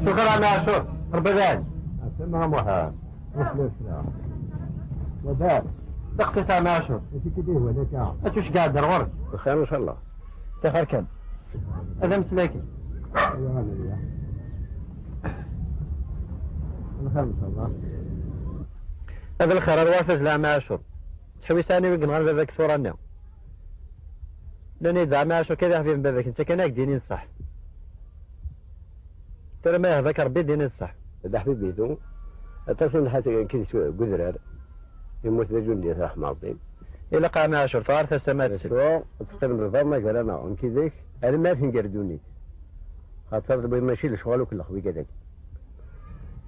شكرا يا شوف ربذان اسمها محال وفلوس لا وذاك دقت سامع شوف ايش كديه ولا كاع اشوش قاعد درور بخير ان شاء الله تخير كان هذا مسلاكي ايوه هذا بخير ان شاء الله هذا الخير الواسج لا مع شوف تحوي ثاني ويقنغ باباك صورة النوم لاني دع مع شوف كذا في باباك انت كان ديني صح ترى ما هذاك ربي ديني الصح هذا حبيب بيتو اتصل حتى كيس قدرار يموت ذا جندي رحمه الله إلا قام مع شرطة عرفت السماء تسلو تقريبا بالضبط قال أنا عن كذاك أنا ما في نقردوني خاطر ماشي لشغل وكل خوي كذاك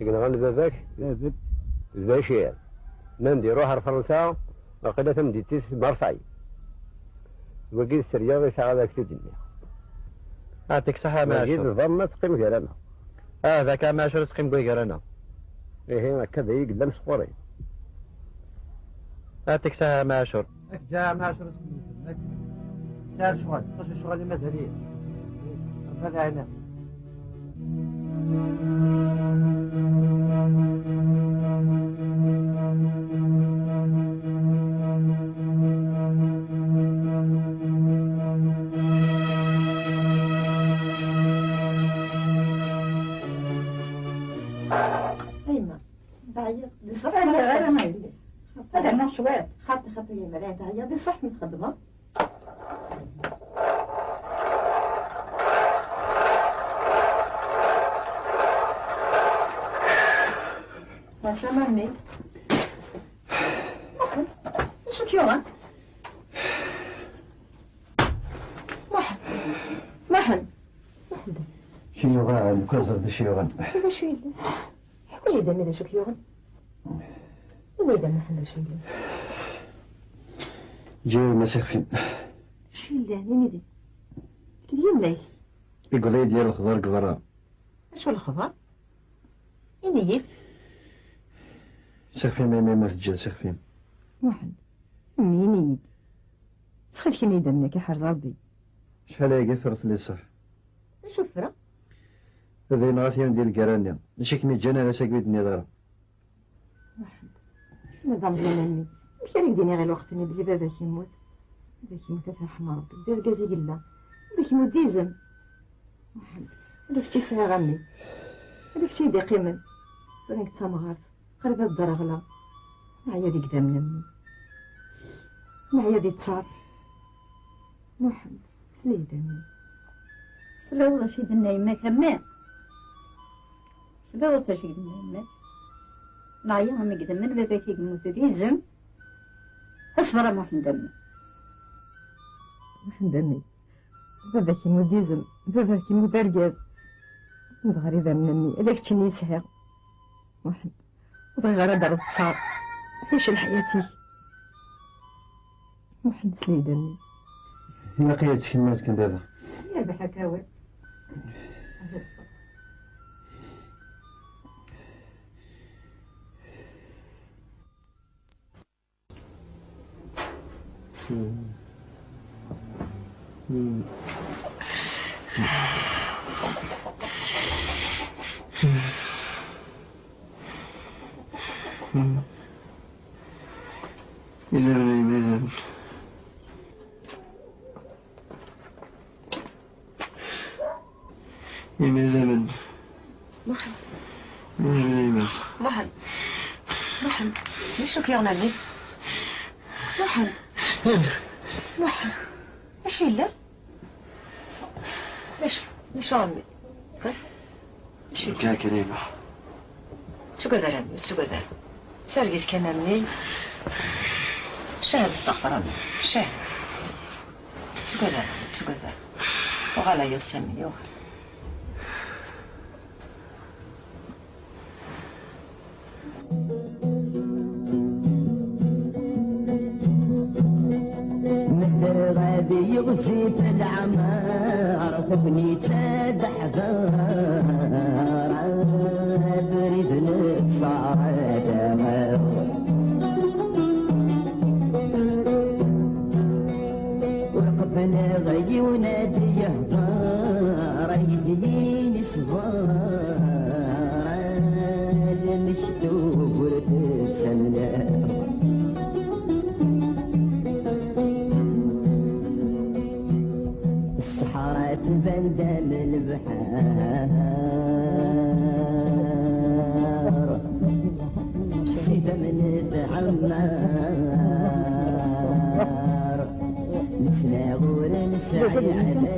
لكن غنى ذاك ذا شيء ما نديروها لفرنسا وقيلا تمدي تيس مرساي وقيل السرية ويسعى ذاك في الدنيا أعطيك صحة ما شو بالضبط تقيم قال أنا ذاك ما شو تقيم قال أنا إيه كذا يقدم سقوري أعطيك ساعة ما شر جاء ما شر اسمه سال شغل خش الشغل اللي مازاليه ربنا عينه ايما بعيط بصراحة غير ما يدري هذا ما شوية خاطي يا ملاك هيا دي صح متخدمة وسلام أمي شو كيوغا محن شنو غا مكسر دا شيوغا ايوا شو يلا ولا يدم هذا شو كيوغا ولا يدم محن شو يلا جاي مسخفين شو يلا نيني دي كده يملاي القضية ديال الخضار قضرة شو الخبر؟ ينيف سخفين ما يموت الجل سخفين واحد أمي ينيد تخيل كي نيد منك يا حرز ربي شحال يقفر في اللي صح شو فرا؟ هذا ينغاثيون ديال القرانيا ماشي كمي جانا على ساكويت النظارة واحد نظام زمان أمي كان يديني غير الوقت اللي بلي باباك يموت باباك يموت فرحمة ربي دير كازي قلا باباك يموت ديزم واحد هذاك الشي صغير أمي هذاك الشي يضيق من فرانك تسامغارت قربت الدار غلا معايا ديك قدام أمي معايا دي تصار واحد سليد أمي سلوى شي دنا يماك أمي سلوى شي دنا يماك نعيا عمي قدام من باباك يموت ديزم اصبر ما حندم أمي باباك يموت ديزم باباك يموت أرجاز نبغى رضا من أمي هذاك تشني يسحق واحد بغي غير دار تصار عيش الحياتي محد سليدني هي قيادتك كلمات كان دابا يا بحكاوي إذا من زمن محن ليش لك يغنى لي محن ايش في له ليش غامي شكا كريمة شو قدر عمي شو قدر سالقيت كمامني شاهد استغفر الله شاهد شو قدر وغالا يسمي غادي يغزي في العمار تبني تحذر بريد نتصاعد ورقبنا غي ونادي يهضر يديني صغار مكتوب وتتسنى بندم البحار سيدة من العمار نتناغر نسعي على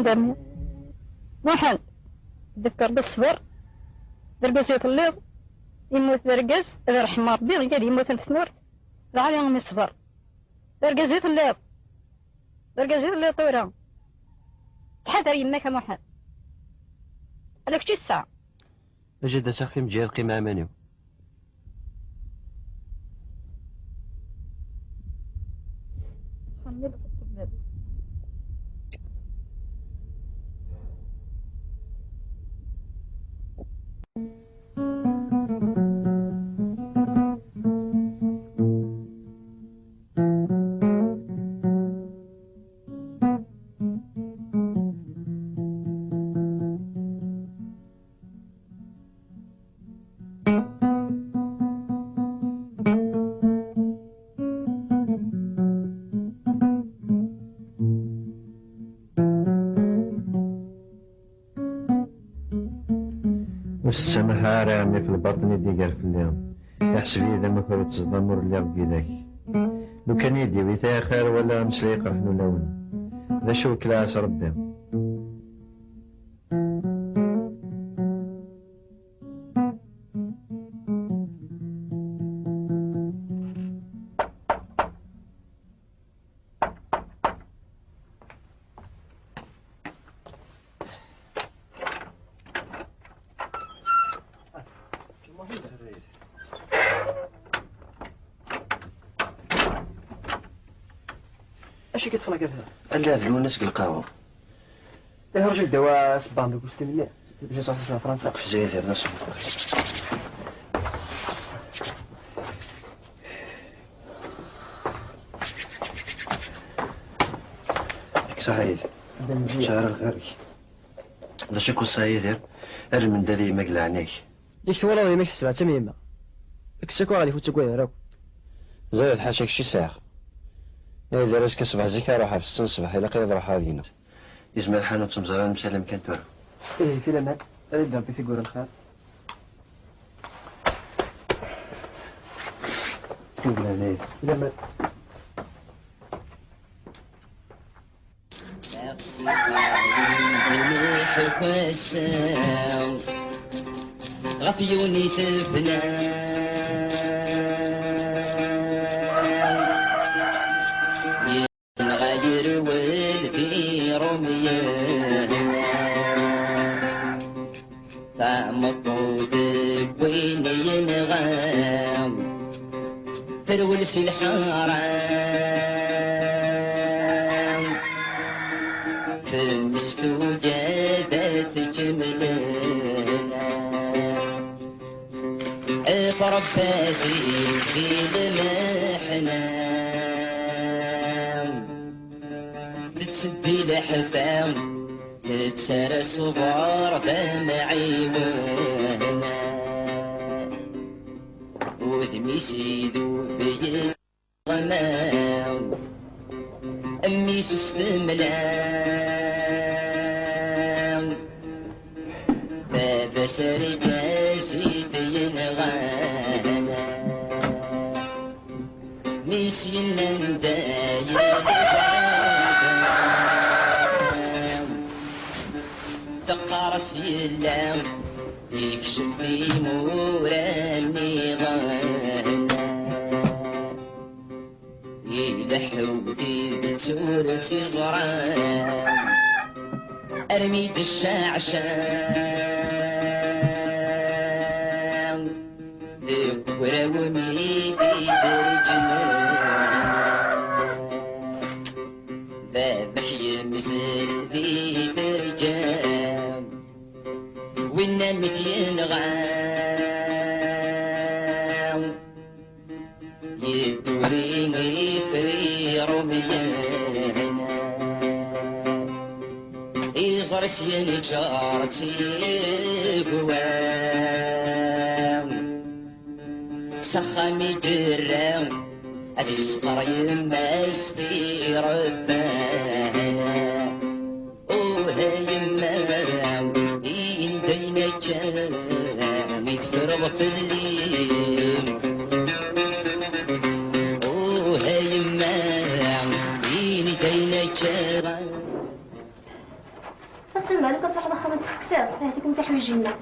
دمي واحد تذكر بالصبر درقز يطلق يموت درقز إذا رحم ربي غير يموت الثنور عليهم الصبر درقز يطلق طورا تحذر يماك محمد لك شي الساعة أجد سقفي مجال قيمة أمانيو والسماح عامي في البطن يديقر في اليوم يحسب إذا ما كنت تصدمر اللي غبي ذاك لو كان يدي ويتا خير ولا مسلي يقرح لون ذا شو كلاس ربي اش كتفرق فيها؟ لا هذا الونس القهوة له رجل دواء سبان دوك مليح باش نصحصح فرنسا في زيادة نصف صحيح شعر الغري لا شكو صايدر ارمن دادي مقلع عينيك يك ثولا ما يحسبها تميمه كسكو غادي يفوت كويا راك زايد حاشاك شي ساعة إذا راسك صباح زكا راح في السن صباح إلا قيد راح هادينا يسمع الحانوت تمزران مسالم كان تورا ايه في لمات اريد ربي في قول الخير لا لا لمات غفيوني تبنى ورولس الحارة في المستوجدات جملنا فرباتي في المحنة تسدي لحفاهم تتسرى صغار دمعي وهنا وذمي سيدو بيد غمام أمي سستملام بابا سرجاسي ينغانا ميسين ندايا تقارس يلام يكشف في موراني غانا يلحو في بتورة زرام أرميد الشعشام وراومي في برجنا بابك يمزل ذي برجام والنمت ينغام يدوريني في رميانا يزرس ينجارتي رقوام سخامي درام أدي سقر يمستي ربانا وها يمام يندينا جام يتفرغ في الليل وها يمام يندينا جام تما انا كنت واحد اخر تسقسير هذيك نتاع حويجينا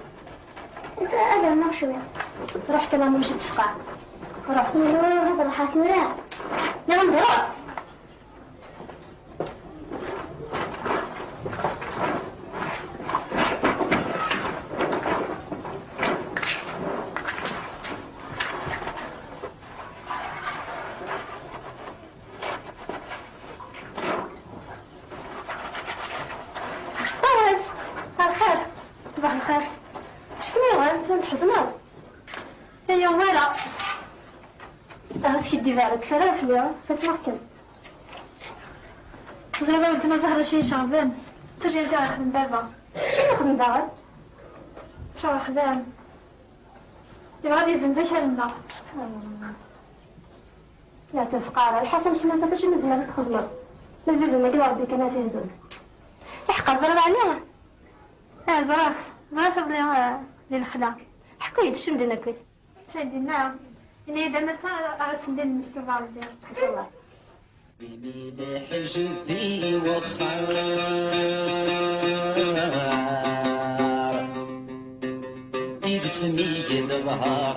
انت انا ما شويه رحت انا مشيت تفقع رحت هذا راح نراه نعم ضرب صباح الخير شكون انت وين تحزنوا هي ومالا هاسكي ديفارت فلا فيا فاسمعكم زغلا ولدنا زهرة شي شعبان ترجع انت نخدم دابا شنو نخدم دابا شنو خدام يبغى غادي يزن زي شحال لا تفقار الحسن كيما ما كاش مزيان تخدموا ما الفيديو ما قال ربي كان تهدد يحقق زرا عليها زراف بلي الخلا حكاية شنو بدينا كل سيدنا إني إذا ما صار سندين المكتوب على الدار إن شاء الله بميل حجبي وخار في بتمي ظهر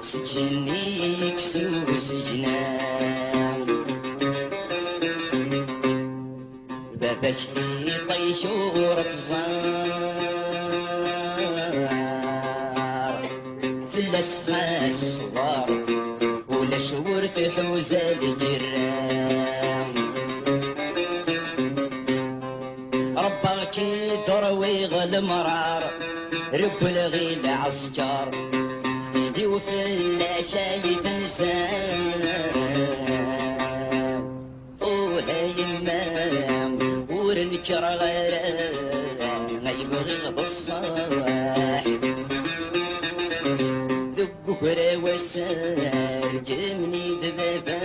سجني كسو سجنان بابك لي طيشور تزار فاس صغار ولا شور في حوزة الجيران رباك دروي غل مرار ركل غيل عسكر في وفي العشاي تنسان وهاي المام ورنكر غيران غيبغي غض الصاح كرا وسار جمني دبابا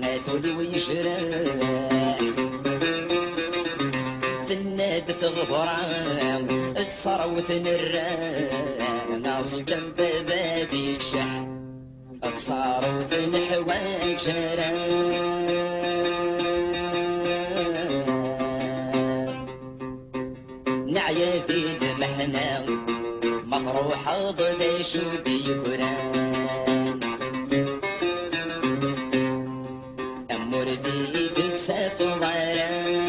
ناتولي ويشراح تناد تغفران تصروث نران ناص جنب بابي شح تصروث نحواك شران نعيا في المحنة مطروح ضد شودي قران أمور دي بتساف ضران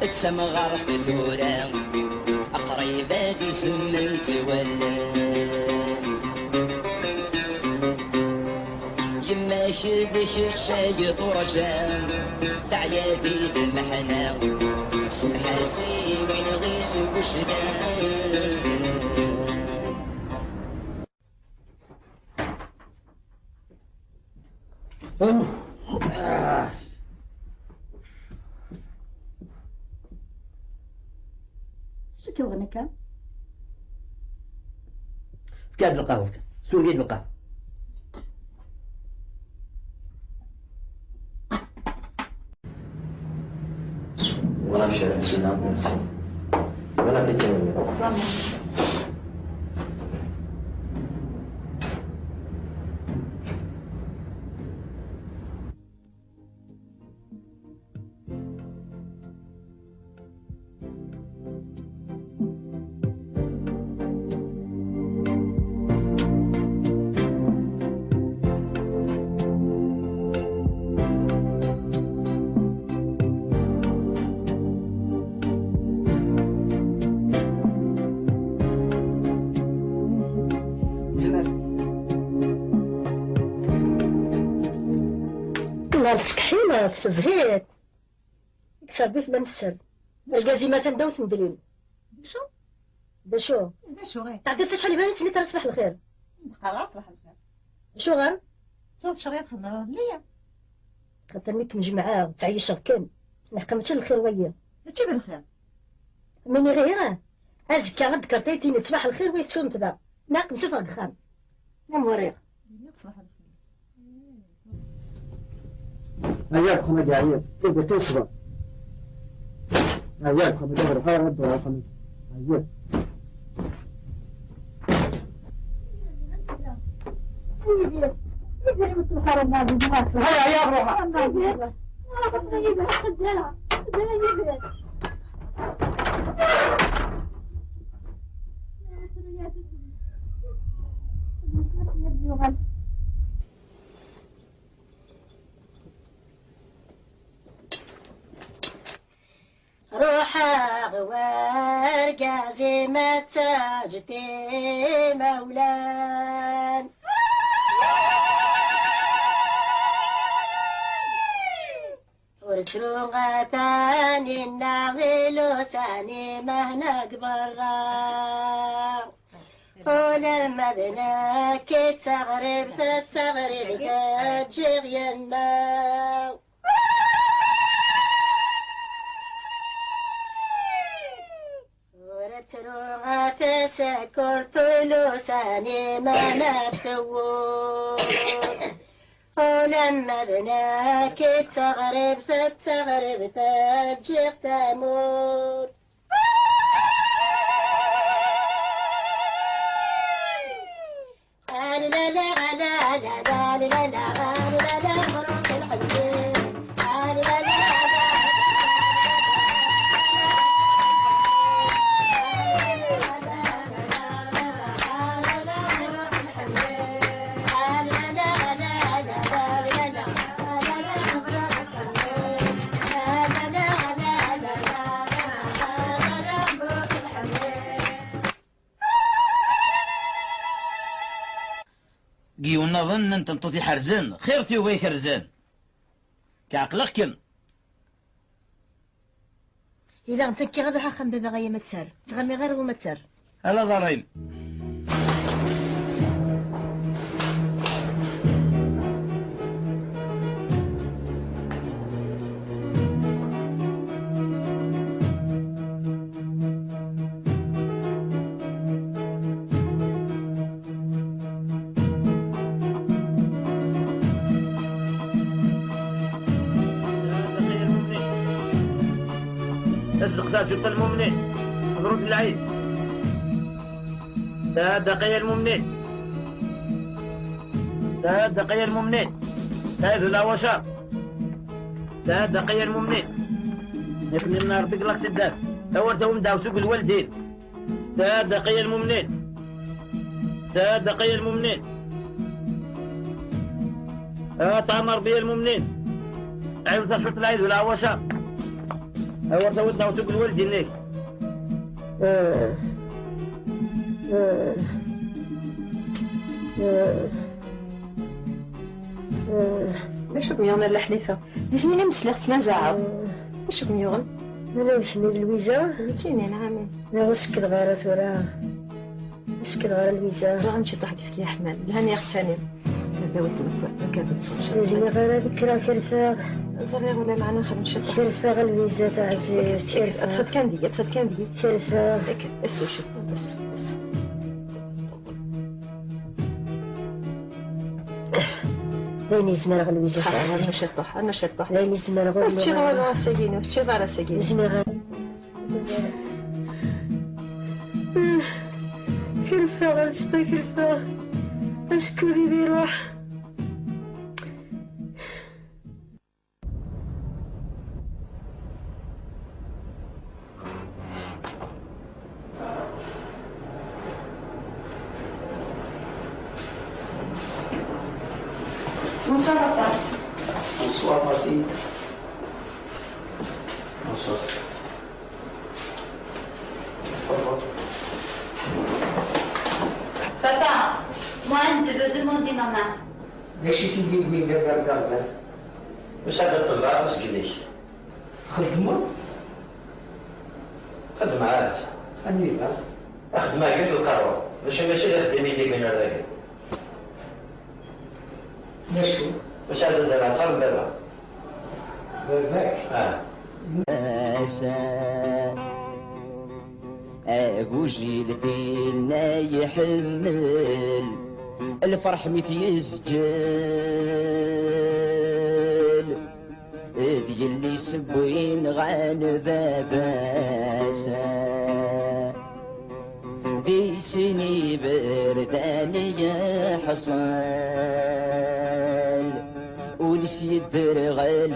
تسمى غرف ثوران أقريبات زمن تولان شد شاي ثرجان تعيا بيد محنا سمحاسي وين غيس وشبان شو كيوغنك؟ كاد القهوة سوريا القهوة ولا في شارع سنة ولا في تنمية مالتك حيلة تزهيد يكسر بيف منسر القازمة تندوث مدلين شو؟ بشو؟ شو غير؟ تعدلت شحال بالك اللي ترى تصبح الخير خلاص صباح الخير شو غير؟ شوف شريط خضر ليا خاطرنيك مجمعة وتعيش ركن نحكمتش الخير ويا تجيب الخير مني غيره أزكى غد كرتيتيني تصبح الخير ويتسون تدا ناك نشوف الخام نعم وريق صباح الخير أياك خمد يا عيال تبقى تصبر أياك خمد يا رفاق رد يا خمد أياك هيا يا بروحة روحا غوار قازمة تاجتي مولان ورترو غثاني الناغلو ساني مهنا قبرا ولما ذناك تغرب تجيغ يما ورترو تسكر ثلثاني مهنا بثور ولما ذناك تغرب تجيغ تمور لا لا لا لا لا لا لا لا مبروك الحنين لا لا لا قيونا ظن انت مطوطي حرزان خيرتي وبيك رزان كعقلك كم إذا نتكي غزو حاخم بابا غاية ما تسار تغمي غير وما تسار هلا ضريم تسلق جد المؤمنين حضرة العيد دقيق المؤمنين دقيق المؤمنين هذا الأوشار دقيق المؤمنين يكن لنا ربك لك سداد تورتهم داو سوق الوالدين دقيق المؤمنين دقيق المؤمنين تامر بي المؤمنين عيوز شرط العيد والأوشار أورد ودنا وسوق الولد هناك كم يغنى الحليفة لازمني مسلخ تنازعوا اش كم يغن مالا نحمل الويزا كاينين نعم لا نسكت غيرات ولا نسكت غير الويزا غنمشي طاح كيف يا حمال الهاني غساني داوت المكاتب تصوت لازم غير هذيك راه كرفاغ زرير ولا معنا خلينا نشد كرفاغ الويزا تاع عزيز اطفت كاندي كرفاغ اسو شطو اسو لين يزمر غير الويزا تاع عزيز انا شطح لين يزمر غير تشي غير ساكينو تشي غير ساكينو يزمر كرفاغ تبا كرفاغ اسكوري بيروح Bonsoir papa. Bonsoir, Papi. Bonsoir. Papa, moi, je veux demander maman. ماشي كي ندير بين دابا واش هذا الطلاب مسكينيك خدمة خدم عاد أنيلا خدمة قلت الكروة ماشي اللي خدم يديك من هذاك نشو واش هذا دابا صار بابا باباك أقوجي فينا يحمل الفرح مثل السجل ذي اللي سبوين غان باباسا ذي سني برداني حصل ونسي الدرغل